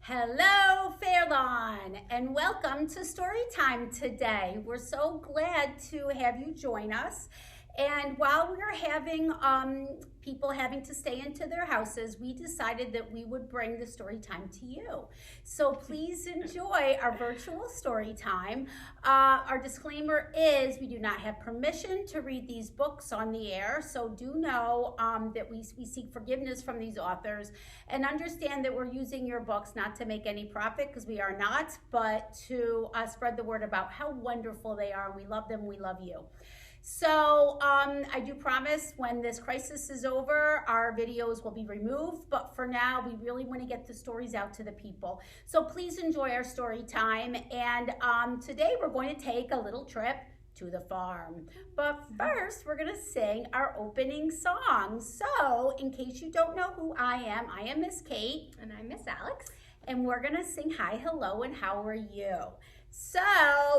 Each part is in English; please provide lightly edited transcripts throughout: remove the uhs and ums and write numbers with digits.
Hello, Fairlawn, and welcome to Storytime today. We're so glad to have you join us. And while we are having people having to stay into their houses, we decided that we would bring the story time to you. So please enjoy our virtual story time. Our disclaimer is we do not have permission to read these books on the air, so do know that we seek forgiveness from these authors and understand that we're using your books not to make any profit, because we are not, but to spread the word about how wonderful they are. We love them, we love you. So I do promise when this crisis is over, our videos will be removed, but for now, we really want to get the stories out to the people. So please enjoy our story time. And today we're going to take a little trip to the farm. But first, we're going to sing our opening song. So in case you don't know who I am Miss Kate. And I'm Miss Alex. And we're going to sing hi, hello, and how are you? So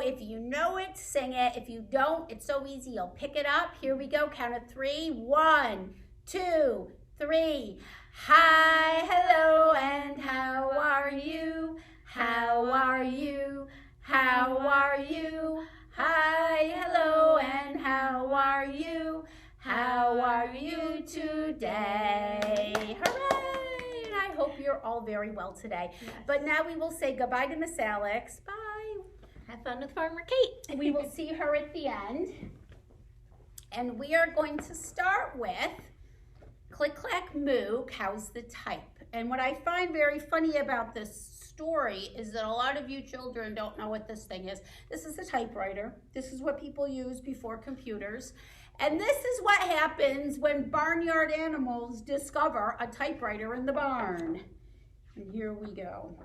if you know it, sing it. If you don't, it's so easy. You'll pick it up. Here we go. Count of three. 1, 2, 3. Hi, hello, and how are you? How are you? How are you? Hi, hello, and how are you? How are you today? Hooray! And I hope you're all very well today. Yes. But now we will say goodbye to Miss Alex. Bye. Have fun with Farmer Kate. We will see her at the end. And we are going to start with Click, Clack, Moo, Cow's the Type. And what I find very funny about this story is that a lot of you children don't know what this thing is. This is a typewriter. This is what people use before computers. And this is what happens when barnyard animals discover a typewriter in the barn. And here we go.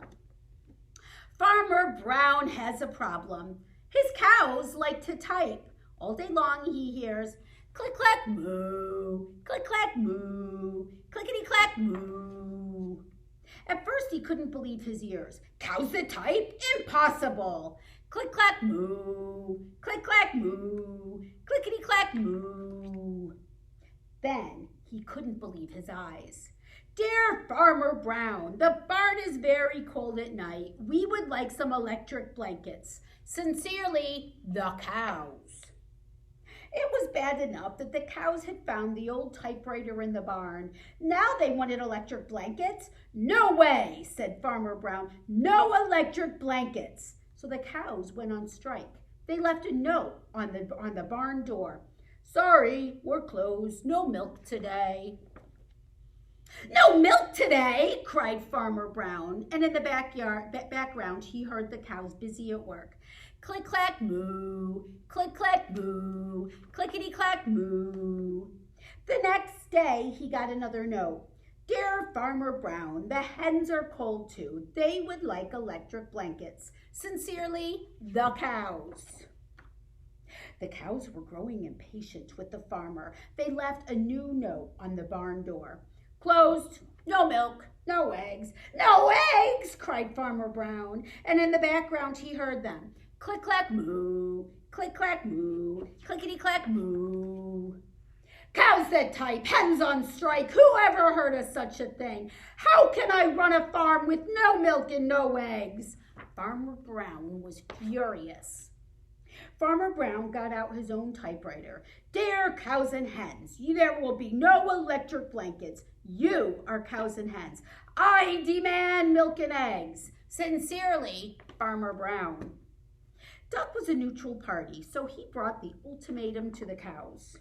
Farmer Brown has a problem. His cows like to type. All day long he hears click, clack, moo, click, clack, moo, clickety, clack, moo. At first he couldn't believe his ears. Cows that type? Impossible. Click, clack, moo, click, clack, moo, clickety, clack, moo. Then he couldn't believe his eyes. Dear Farmer Brown, the barn is very cold at night. We would like some electric blankets. Sincerely, the cows. It was bad enough that the cows had found the old typewriter in the barn. Now they wanted electric blankets? No way, said Farmer Brown. No electric blankets. So the cows went on strike. They left a note on the barn door. Sorry, we're closed. No milk today. No milk today, cried Farmer Brown, and in the background he heard the cows busy at work. Click, clack, moo, click, clack, moo, clickety, clack, moo. The next day he got another note. Dear Farmer Brown, the hens are cold too. They would like electric blankets. Sincerely, the cows. The cows were growing impatient with the farmer. They left a new note on the barn door. Closed, no milk, no eggs. No eggs, cried Farmer Brown, and in the background he heard them. Click, clack, moo, click, clack, moo, clickety, clack, moo. Cows that type, hens on strike, who ever heard of such a thing? How can I run a farm with no milk and no eggs? Farmer Brown was furious. Farmer Brown got out his own typewriter. Dear cows and hens, there will be no electric blankets. You are cows and hens. I demand milk and eggs. Sincerely, Farmer Brown. Duck was a neutral party, so he brought the ultimatum to the cows.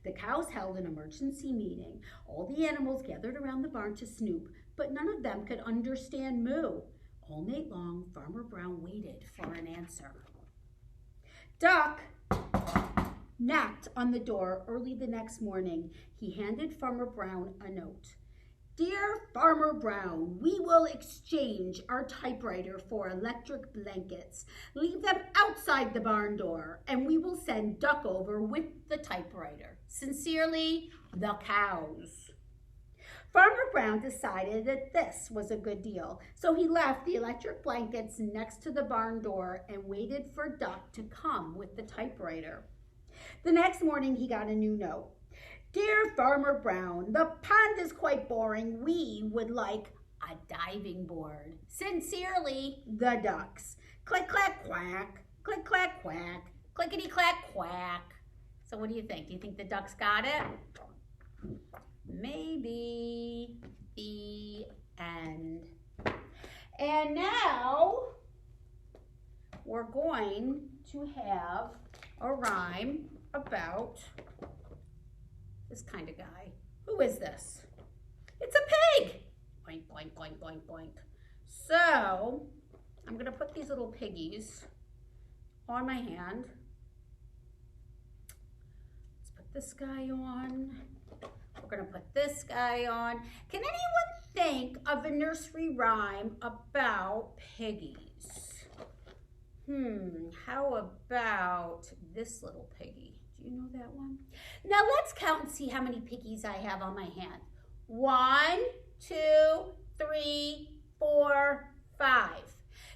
The cows held an emergency meeting. All the animals gathered around the barn to snoop, but none of them could understand moo. All night long, Farmer Brown waited for an answer. Duck knocked on the door early the next morning. He handed Farmer Brown a note. Dear Farmer Brown, we will exchange our typewriter for electric blankets. Leave them outside the barn door, and we will send Duck over with the typewriter. Sincerely, the cows. Farmer Brown decided that this was a good deal, so he left the electric blankets next to the barn door and waited for Duck to come with the typewriter. The next morning, he got a new note. Dear Farmer Brown, the pond is quite boring. We would like a diving board. Sincerely, the ducks. Click, clack, quack. Click, clack, quack. Clickety, clack, quack. So what do you think? Do you think the ducks got it? Maybe. The end. And now we're going to have a rhyme about this kind of guy. Who is this? It's a pig. Boink, boink, boink, boink, boink. So I'm going to put these little piggies on my hand. Let's put this guy on. We're going to put this guy on. Can anyone think of a nursery rhyme about piggies? How about this little piggy? Do you know that one? Now let's count and see how many piggies I have on my hand. 1, 2, 3, 4, 5.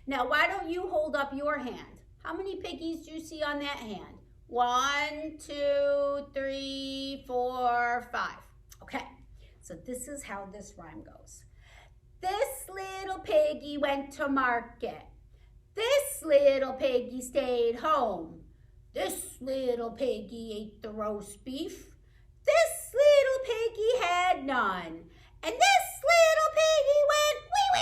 Now why don't you hold up your hand? How many piggies do you see on that hand? 1, 2, 3, 4, 5. Okay, so this is how this rhyme goes. This little piggy went to market. This little piggy stayed home. This little piggy ate the roast beef. This little piggy had none. And this little piggy went wee,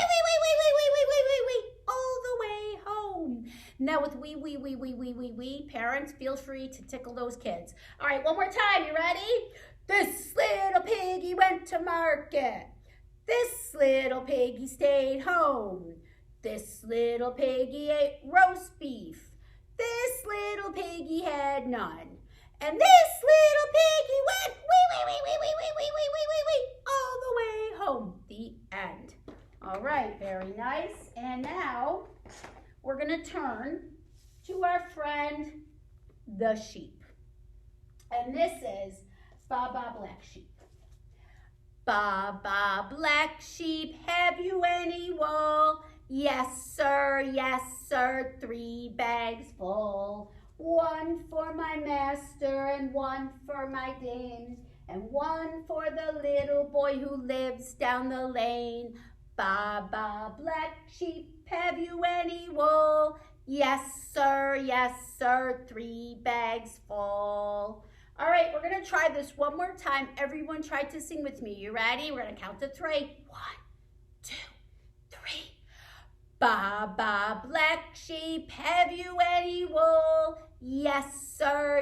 all the way home. Now with wee, parents, feel free to tickle those kids. All right, one more time, you ready? This little piggy went to market. This little piggy stayed home. This little piggy ate roast beef. This little piggy had none. And this little piggy went wee, all the way home. The end. All right, very nice. And now we're going to turn to our friend, the sheep. And this is Baba Black Sheep. Baba Black Sheep, have you any wool? Yes, sir, 3 bags full. 1 for my master and 1 for my dame, and 1 for the little boy who lives down the lane. Baba Black Sheep, have you any wool? Yes, sir, 3 bags full. All right, we're going to try this one more time. Everyone try to sing with me. You ready? We're going to count to 3. 1, 2, 3. Baba Black Sheep, have you any wool? Yes, sir,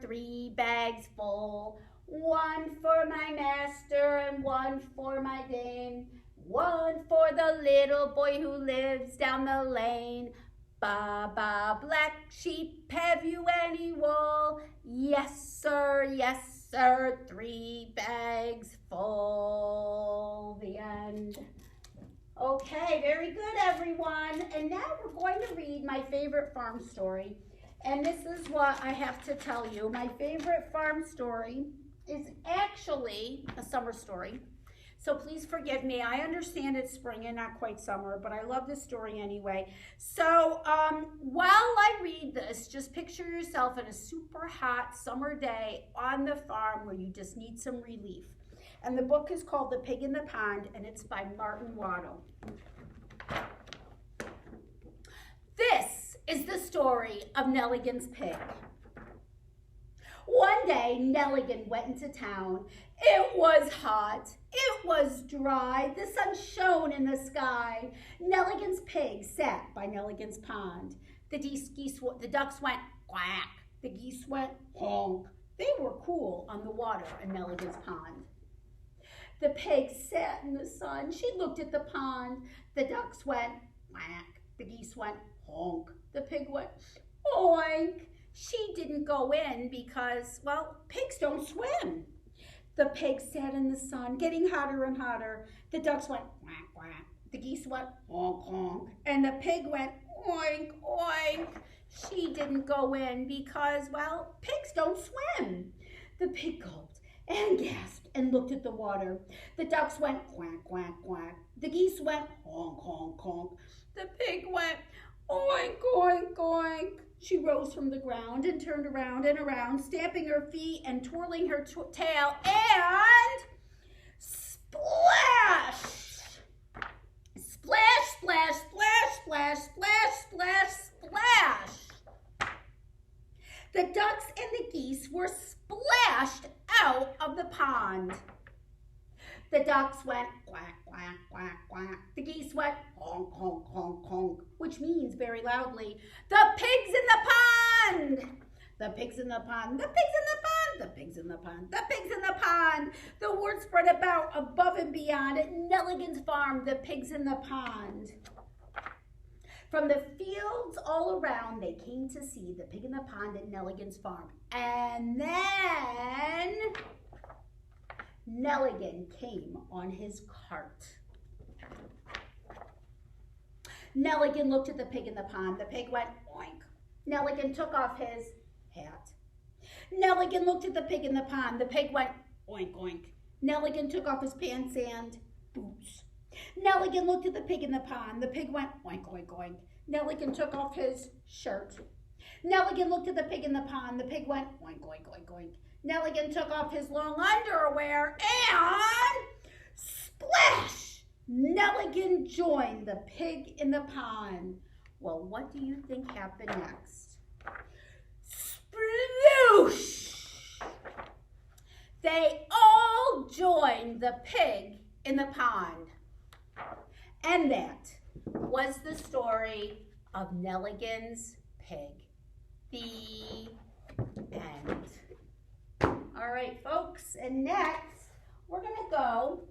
3 bags full. 1 for my master and 1 for my dame. 1 for the little boy who lives down the lane. Baba Black Sheep, have you any wool? Yes, sir, 3 bags full. The end. Okay, very good, everyone. And now we're going to read my favorite farm story. And this is what I have to tell you. My favorite farm story is actually a summer story. So please forgive me. I understand it's spring and not quite summer, but I love this story anyway. So while I read this, just picture yourself in a super hot summer day on the farm where you just need some relief. And the book is called The Pig in the Pond, and it's by Martin Waddell. This is the story of Nelligan's pig. One day, Nelligan went into town. It was hot. It was dry. The sun shone in the sky. Nelligan's pig sat by Nelligan's pond. The ducks went quack. The geese went honk. They were cool on the water in Nelligan's pond. The pig sat in the sun. She looked at the pond. The ducks went quack. The geese went honk. The pig went oink. She didn't go in because, well, pigs don't swim. The pig sat in the sun, getting hotter and hotter. The ducks went quack, quack. The geese went honk, honk. And the pig went oink, oink. She didn't go in because, well, pigs don't swim. The pig gulped and gasped and looked at the water. The ducks went quack, quack, quack. The geese went honk, honk, honk. The pig went oink, oink, oink. She rose from the ground and turned around and around, stamping her feet and twirling her tail, and splash! splash, splash, splash, splash. The ducks and the geese were splashed out of the pond. The ducks went quack, quack, quack, quack. The geese went honk, honk, honk, honk, which means very loudly, the pigs in the pond. The pigs in the pond, the pigs in the pond, the pigs in the pond, the pigs in the pond. The word spread about above and beyond at Nelligan's farm, the pigs in the pond. From the fields all around, they came to see the pig in the pond at Nelligan's farm. And then Nelligan came on his cart. Nelligan looked at the pig in the pond. The pig went oink. Nelligan took off his hat. Nelligan looked at the pig in the pond. The pig went oink, oink. Nelligan took off his pants and boots. Nelligan looked at the pig in the pond. The pig went oink, oink, oink. Nelligan took off his shirt. Nelligan looked at the pig in the pond. The pig went oink, oink, oink, oink. Nelligan took off his long underwear and splash! Nelligan joined the pig in the pond. Well, what do you think happened next? Sploosh! They all joined the pig in the pond. And that was the story of Nelligan's pig. The end. All right, folks, and next we're gonna go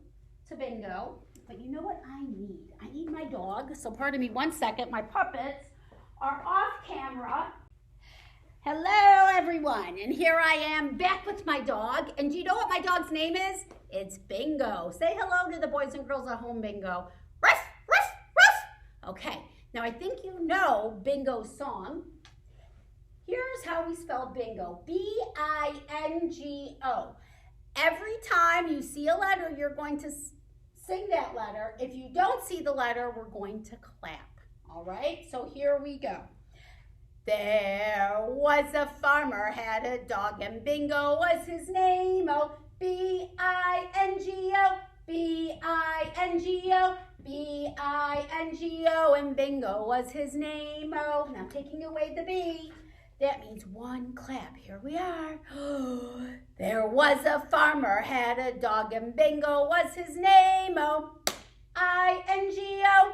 to bingo. But you know what I need? I need my dog. So pardon me 1 second. My puppets are off camera. Hello, everyone. And here I am back with my dog. And do you know what my dog's name is? It's Bingo. Say hello to the boys and girls at home, Bingo. Ruff, ruff, ruff. Okay. Now, I think you know Bingo's song. Here's how we spell bingo. B-I-N-G-O. Every time you see a letter, you're going to sing that letter. If you don't see the letter, we're going to clap. All right? So here we go. There was a farmer, had a dog, and Bingo was his name. Oh, B-I-N-G-O, B-I-N-G-O, B-I-N-G-O, and Bingo was his name. Oh, now taking away the B. That means one clap. Here we are. There was a farmer, had a dog, and Bingo was his name. Oh, I-N-G-O,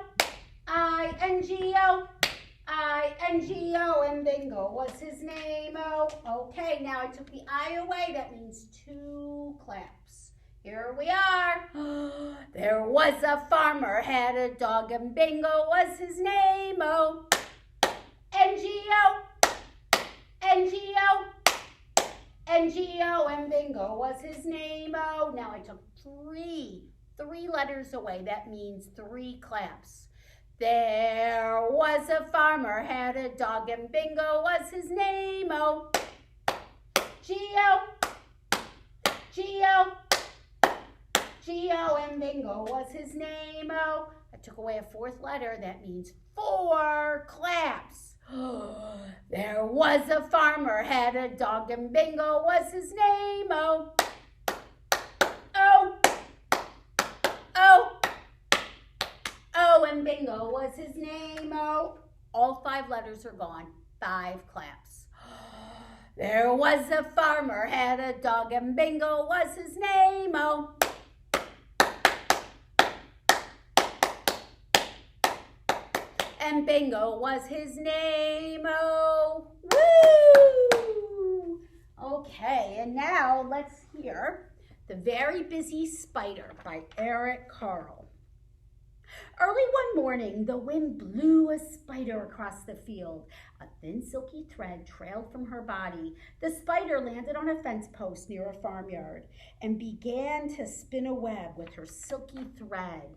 I-N-G-O, I-N-G-O, and Bingo was his name. Oh, okay, now I took the I away. That means two claps. Here we are. There was a farmer, had a dog, and Bingo was his name. Oh, N-G-O, N-G-O, N-G-O, and Bingo was his name. Oh, now I took three letters away. That means three claps. There was a farmer, had a dog, and Bingo was his name. Oh, G-O, G-O, G-O, and Bingo was his name. Oh, I took away a fourth letter. That means four claps. There was a farmer, had a dog, and Bingo was his name. Oh, oh, oh, oh, and Bingo was his name. Oh, all five letters are gone. Five claps. There was a farmer, had a dog, and Bingo was his name. Oh, and Bingo was his name. Oh, woo! Okay, and now let's hear The Very Busy Spider by Eric Carle. Early one morning, the wind blew a spider across the field. A thin silky thread trailed from her body. The spider landed on a fence post near a farmyard and began to spin a web with her silky thread.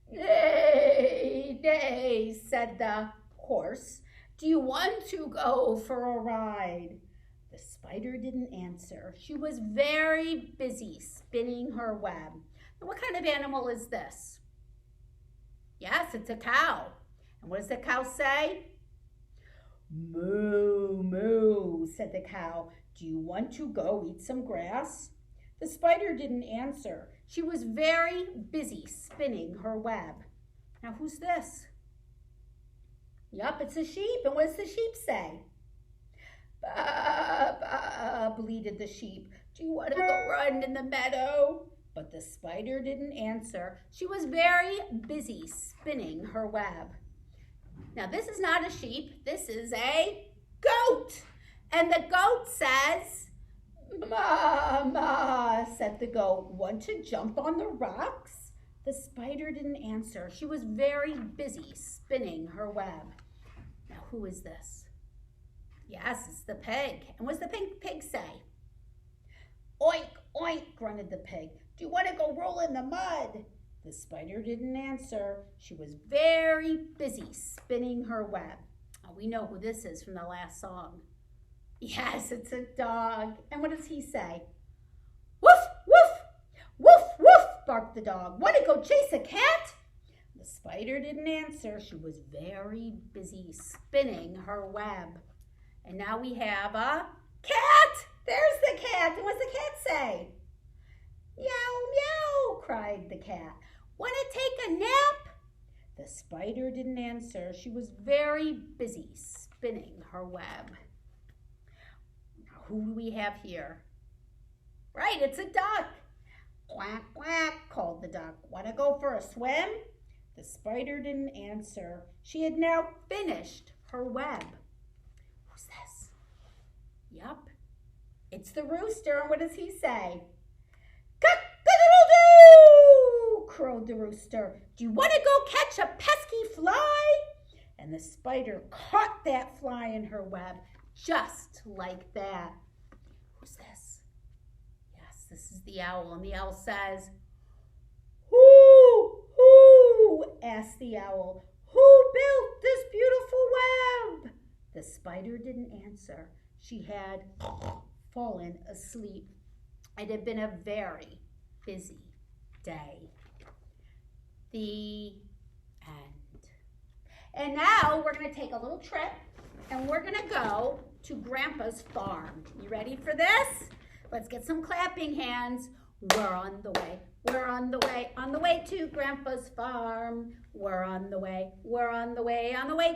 "Nay, nay," said the horse. "Do you want to go for a ride?" The spider didn't answer. She was very busy spinning her web. Now, what kind of animal is this? Yes, it's a cow. And what does the cow say? "Moo, moo," said the cow. "Do you want to go eat some grass?" The spider didn't answer. She was very busy spinning her web. Now, who's this? Yup, it's a sheep. And what does the sheep say? Ba, ba, bleated the sheep. Do you want to go run in the meadow? But the spider didn't answer. She was very busy spinning her web. Now, this is not a sheep. This is a goat. And the goat says, "Ma, ma," said the goat. "Want to jump on the rocks?" The spider didn't answer. She was very busy spinning her web. Now, who is this? Yes, it's the pig. And what does the pig say? "Oink, oink," grunted the pig. "Do you want to go roll in the mud?" The spider didn't answer. She was very busy spinning her web. Oh, we know who this is from the last song. Yes, it's a dog. And what does he say? "Woof, woof, woof, woof," barked the dog. "Want to go chase a cat?" The spider didn't answer. She was very busy spinning her web. And now we have a cat. There's the cat. And what's the cat say? "Meow, meow," cried the cat. "Want to take a nap?" The spider didn't answer. She was very busy spinning her web. Now, who do we have here? Right, it's a duck. "Quack, quack," called the duck. "Want to go for a swim?" The spider didn't answer. She had now finished her web. Who's this? Yup, it's the rooster. And what does he say? "Cock-a-doodle-doo," crowed the rooster. "Do you want to go catch a pesky fly?" And the spider caught that fly in her web just like that. Who's this? Yes, this is the owl. And the owl says, "Who asked the owl. "Who built this beautiful web?" The spider didn't answer. She had fallen asleep. It had been a very busy day. The end. And now we're going to take a little trip and we're going to go to Grandpa's farm. You ready for this? Let's get some clapping hands. We're on the way. We're on the way to Grandpa's farm. We're on the way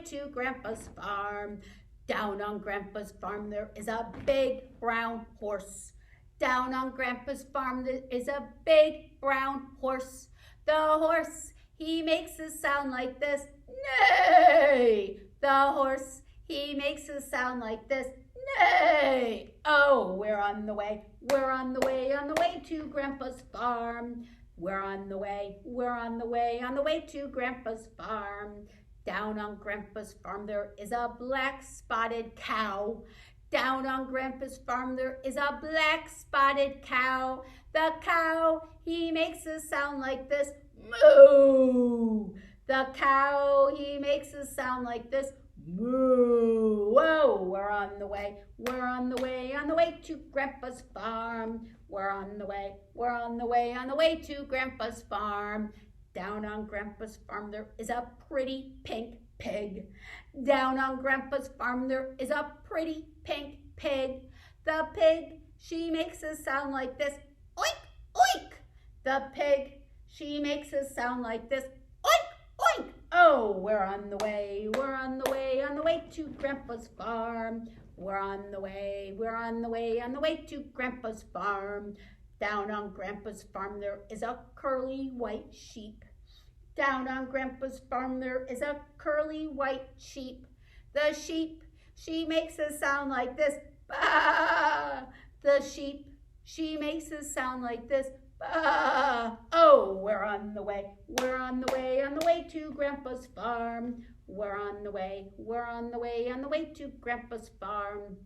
to Grandpa's farm. Down on Grandpa's farm there is a big brown horse. Down on Grandpa's farm there is a big brown horse. The horse, he makes a sound like this, neigh. The horse, he makes a sound like this, neigh. Oh, we're on the way to Grandpa's farm. We're on the way to Grandpa's farm. Down on Grandpa's farm there is a black spotted cow. Down on Grandpa's farm there is a black spotted cow. The cow, he makes a sound like this, moo. The cow, he makes a sound like this, moo. Whoa, we're on the way to Grandpa's farm. We're on the way to Grandpa's farm. Down on Grandpa's farm there is a pretty pink pig. Down on Grandpa's farm there is a pretty pink pig. The pig, she makes a sound like this, oink, oink. The pig, she makes a sound like this, oink, oink. Oh, we're on the way to Grandpa's farm. We're on the way to Grandpa's farm. Down on Grandpa's farm there is a curly white sheep. Down on Grandpa's farm there is a curly white sheep. The sheep, she makes a sound like this, bah. The sheep, she makes a sound like this, bah. Oh, we're on the way to Grandpa's farm. We're on the way to Grandpa's farm.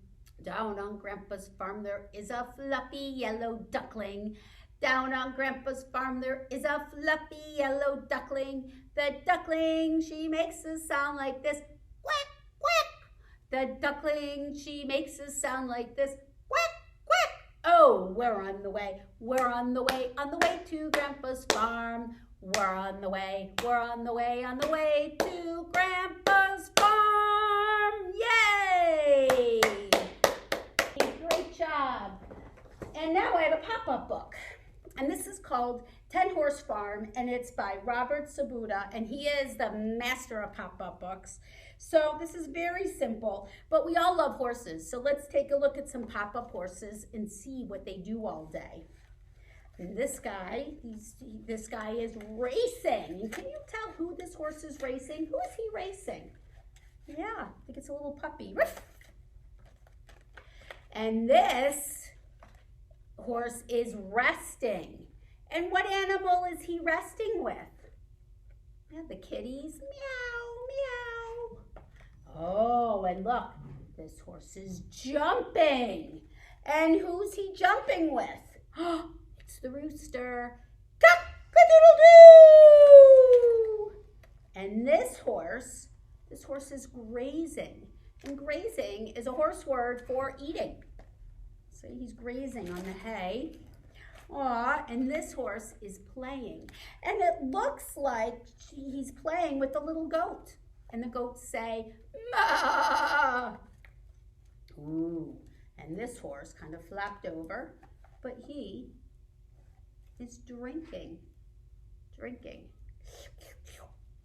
Down on Grandpa's farm there is a fluffy yellow duckling. Down on Grandpa's farm there is a fluffy yellow duckling. The duckling, she makes a sound like this, quack, quack. The duckling, she makes a sound like this, quack, quack. Oh, we're on the way to Grandpa's farm. We're on the way to Grandpa's farm. Yay! Great job. And now I have a pop-up book. And this is called 10 Horse Farm, and it's by Robert Sabuda, and he is the master of pop-up books. So this is very simple, but we all love horses. So let's take a look at some pop-up horses and see what they do all day. And this guy is racing. And can you tell who this horse is racing? Who is he racing? Yeah, I think it's a little puppy. And this horse is resting. And what animal is he resting with? Yeah, the kitties. Meow, meow. Oh, and look, this horse is jumping. And who's he jumping with? It's the rooster. Cock-a-doodle-doo! And this horse is grazing. And grazing is a horse word for eating. So he's grazing on the hay. Aw, and this horse is playing. And it looks like he's playing with the little goat. And the goats say, "Ma!" Ooh, and this horse kind of flapped over, but he is drinking.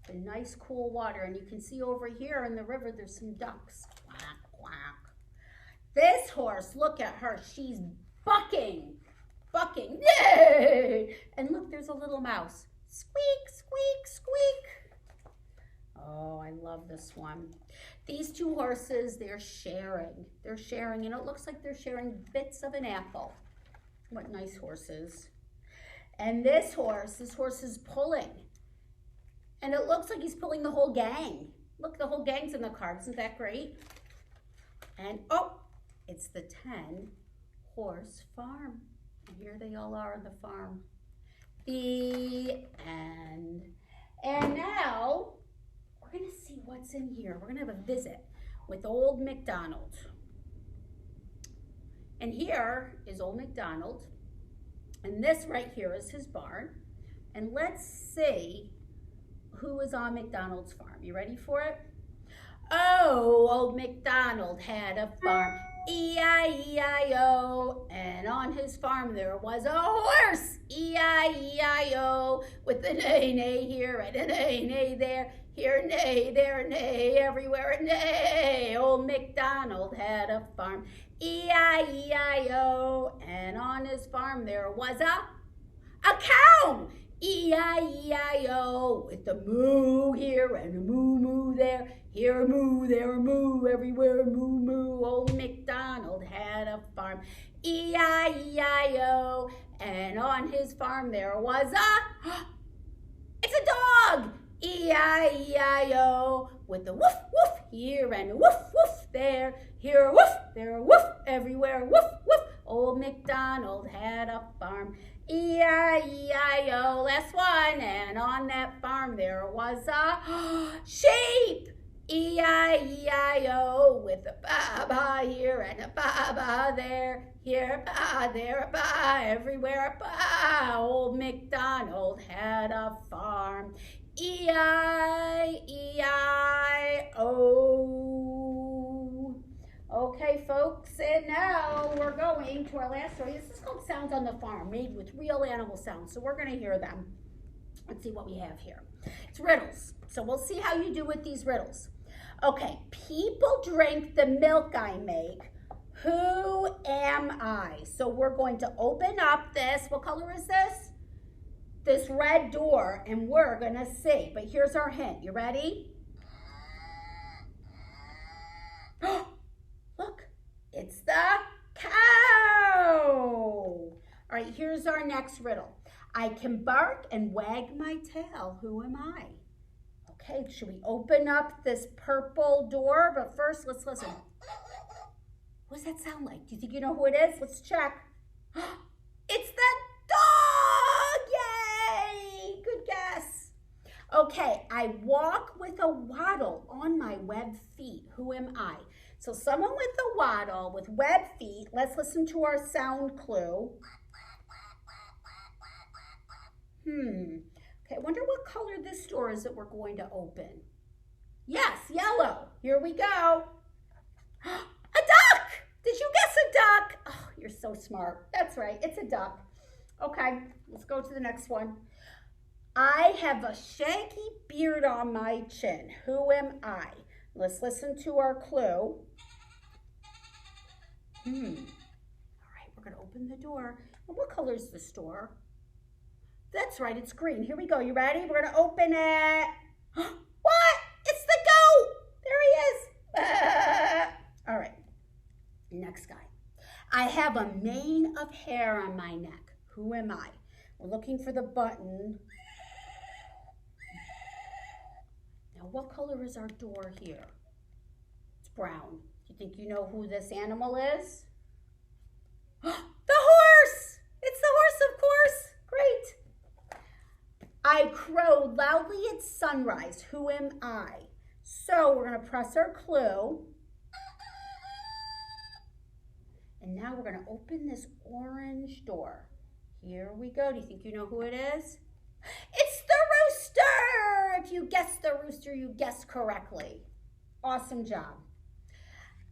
The nice cool water. And you can see over here in the river, there's some ducks. Quack, quack. This horse, look at her. She's bucking. Yay! And look, there's a little mouse. Squeak, squeak, squeak. Oh, I love this one. These two horses, they're sharing, and it looks like they're sharing bits of an apple. What nice horses. And this horse is pulling. And it looks like he's pulling the whole gang. Look, the whole gang's in the car. Isn't that great? And, oh, it's the 10 Horse Farm. And here they all are on the farm. The end. And now, we're going to see what's in here. We're going to have a visit with Old MacDonald. And here is Old MacDonald. And this right here is his barn. And let's see who is on MacDonald's farm. You ready for it? Oh, Old MacDonald had a farm, E-I-E-I-O, and on his farm there was a horse, E-I-E-I-O, with a neigh-neigh here and a neigh-neigh there, here neigh, there neigh, everywhere a neigh. Old MacDonald had a farm, E-I-E-I-O, and on his farm there was a cow, E-I-E-I-O, with a moo here and a moo-moo there, here a moo, there a moo, everywhere a moo-moo. Old MacDonald had a farm, E-I-E-I-O, and on his farm there was it's a dog, E-I-E-I-O, with a woof, woof here and a woof, woof there, here a woof, there a woof, everywhere a woof, woof. Old MacDonald had a farm, E-I-E-I-O, last one, and on that farm there was a sheep, E-I-E-I-O, with a ba-ba here and a ba-ba there, here a ba, there a ba, everywhere a ba. Old MacDonald had a farm, E-I-E-I-O. Okay, folks, and now we're going to our last story. This is called Sounds on the Farm, made with real animal sounds. So we're going to hear them. Let's see what we have here. It's riddles. So we'll see how you do with these riddles. Okay, people drink the milk I make. Who am I? So we're going to open up this. What color is this? This red door, and we're going to see. But here's our hint. You ready? Look, it's the cow. All right, here's our next riddle. I can bark and wag my tail. Who am I? Okay, should we open up this purple door? But first, let's listen. What does that sound like? Do you think you know who it is? Let's check. It's the dog! Yay! Good guess. Okay, I walk with a waddle on my web feet. Who am I? So someone with a waddle, with web feet. Let's listen to our sound clue. Okay, I wonder what color this door is that we're going to open. Yes, yellow. Here we go. A duck! Did you guess a duck? Oh, you're so smart. That's right, it's a duck. Okay, let's go to the next one. I have a shaggy beard on my chin. Who am I? Let's listen to our clue. All right, we're going to open the door. And what color is the store? That's right, it's green. Here we go. You ready? We're going to open it. What? It's the goat. There he is. All right, next guy. I have a mane of hair on my neck. Who am I? We're looking for the button. Now, what color is our door here? It's brown. Do you think you know who this animal is? The horse! It's the horse, of course. Great. I crow loudly at sunrise. Who am I? So we're going to press our clue. And now we're going to open this orange door. Here we go. Do you think you know who it is? It's the rooster! If you guessed the rooster, you guessed correctly. Awesome job.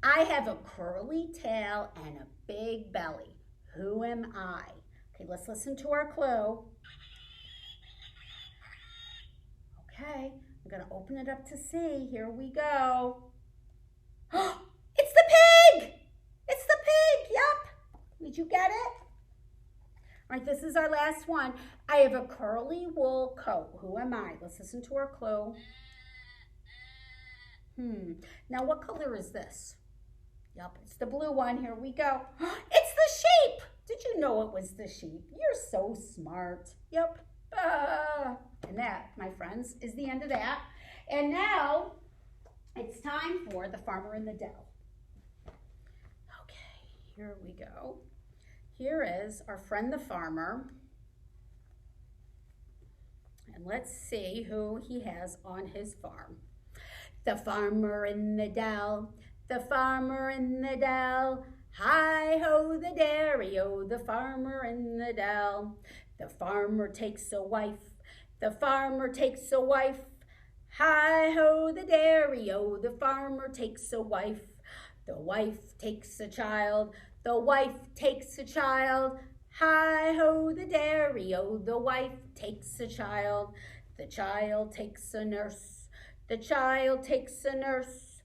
I have a curly tail and a big belly. Who am I? Okay, let's listen to our clue. Okay, I'm going to open it up to see. Here we go. It's the pig! It's the pig, yep. Did you get it? All right, this is our last one. I have a curly wool coat. Who am I? Let's listen to our clue. Now, what color is this? Yep, it's the blue one. Here we go. It's the sheep. Did you know it was the sheep? You're so smart. Yep. And that, my friends, is the end of that. And now it's time for the farmer in the dell. Okay, here we go. Here is our friend the farmer. And let's see who he has on his farm. The farmer in the dell, the farmer in the dell. Hi-ho the dairy-o, the farmer in the dell. The farmer takes a wife, the farmer takes a wife. Hi-ho the dairy-o, the farmer takes a wife. The wife takes a child, the wife takes a child. Hi-ho the dairy-o, the wife takes a child. The child takes a nurse, the child takes a nurse.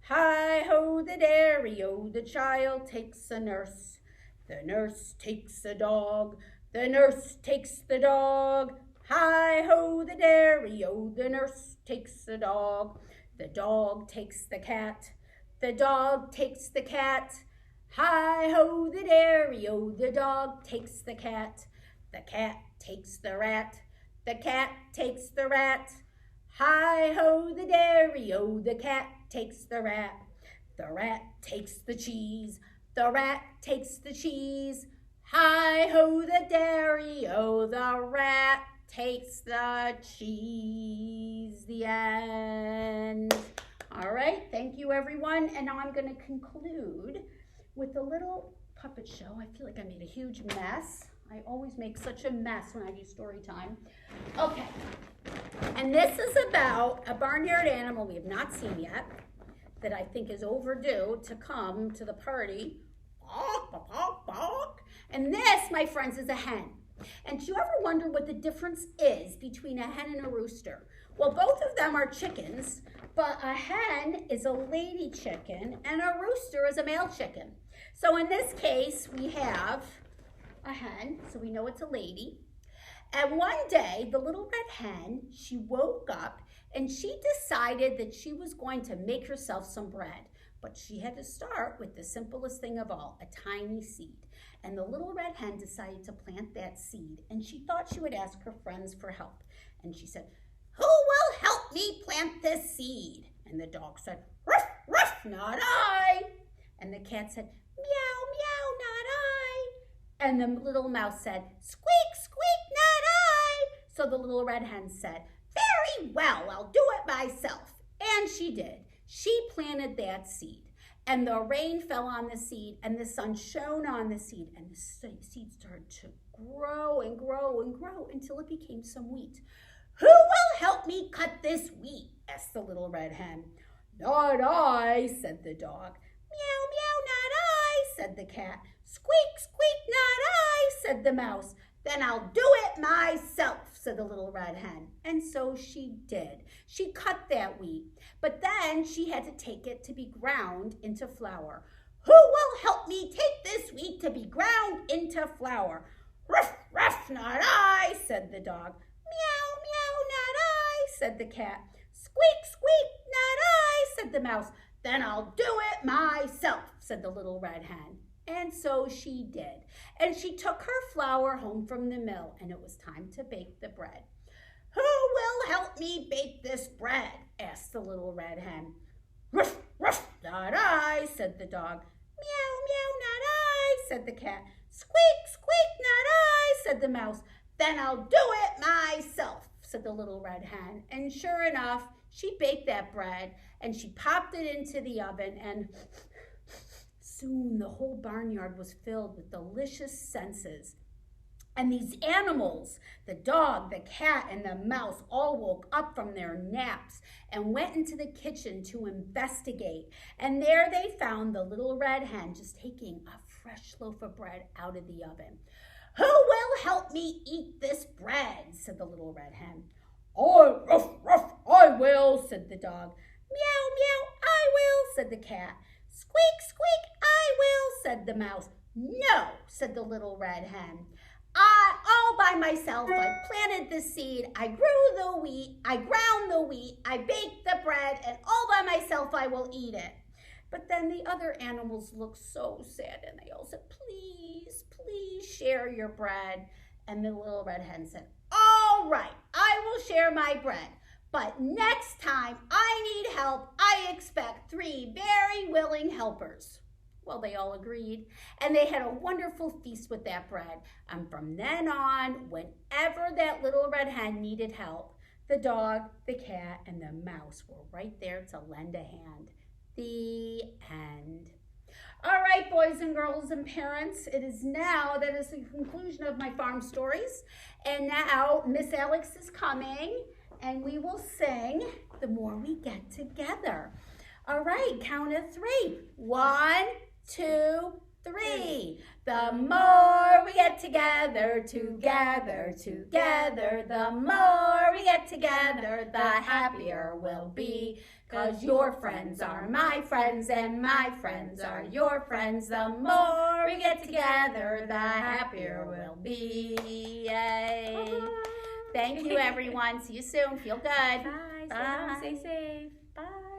Hi-ho the dairy-o, the child takes a nurse. The nurse takes a dog, the nurse takes the dog. Hi-ho the dairy-o, the nurse takes the dog. The dog takes the cat, the dog takes the cat. Hi-ho the dairy-o, the dog takes the cat. The cat takes the rat, the cat takes the rat. Hi-ho the dairy-o, the cat takes the rat. The rat takes the cheese, the rat takes the cheese. Hi-ho the dairy-o, the rat takes the cheese. The end. All right, thank you everyone. And now I'm going to conclude with a little puppet show. I feel like I made a huge mess. I always make such a mess when I do story time. Okay, and this is about a barnyard animal we have not seen yet that I think is overdue to come to the party. Bark, bark, bark. And this, my friends, is a hen. And do you ever wonder what the difference is between a hen and a rooster? Well, both of them are chickens, but a hen is a lady chicken and a rooster is a male chicken. So in this case, we have a hen, so we know it's a lady. And one day, the little red hen, she woke up and she decided that she was going to make herself some bread. But she had to start with the simplest thing of all, a tiny seed. And the little red hen decided to plant that seed, and she thought she would ask her friends for help. And she said, "Who will help me plant this seed?" And the dog said, "Ruff, ruff, not I." And the cat said, "Meow, meow, not I." And the little mouse said, "Squeak, squeak, not I." So the little red hen said, "Very well, I'll do it myself." And she did. She planted that seed. And the rain fell on the seed, and the sun shone on the seed, and the seed started to grow and grow and grow until it became some wheat. "Who will help me cut this wheat?" asked the little red hen. "Not I," said the dog. "Meow, meow, not I," said the cat. "Squeak, squeak, not I," said the mouse. Then I'll do it myself, said the little red hen. And so she did. She cut that wheat, but then she had to take it to be ground into flour. Who will help me take this wheat to be ground into flour? Ruff, ruff, not I, said the dog. Meow, meow, not I, said the cat. Squeak, squeak, not I, said the mouse. Then I'll do it myself, said the little red hen. And so she did. And she took her flour home from the mill, and it was time to bake the bread. Who will help me bake this bread? Asked the little red hen. Ruff, ruff, not I, said the dog. Meow, meow, not I, said the cat. Squeak, squeak, not I, said the mouse. Then I'll do it myself, said the little red hen. And sure enough, she baked that bread, and she popped it into the oven, and soon the whole barnyard was filled with delicious senses. And these animals, the dog, the cat, and the mouse, all woke up from their naps and went into the kitchen to investigate. And there they found the little red hen just taking a fresh loaf of bread out of the oven. Who will help me eat this bread? Said the little red hen. Oh, ruff, ruff, I will, said the dog. Meow, meow, I will, said the cat. Squeak, squeak, I will, said the mouse. No, said the little red hen. All by myself, I planted the seed, I grew the wheat, I ground the wheat, I baked the bread, and all by myself I will eat it. But then the other animals looked so sad, and they all said, please, please share your bread. And the little red hen said, all right, I will share my bread. But next time I need help, I expect 3 very willing helpers. Well, they all agreed, and they had a wonderful feast with that bread. And from then on, whenever that little red hen needed help, the dog, the cat, and the mouse were right there to lend a hand. The end. All right, boys and girls and parents, that is the conclusion of my farm stories. And now Miss Alex is coming, and we will sing The More We Get Together. All right, count of 3. 1, 2, 3. The more we get together, together, together, the more we get together, the happier we'll be. 'Cause your friends are my friends and my friends are your friends. The more we get together, the happier we'll be. Yay. Thank you, everyone. See you soon. Feel good. Bye. Stay home, stay safe. Bye.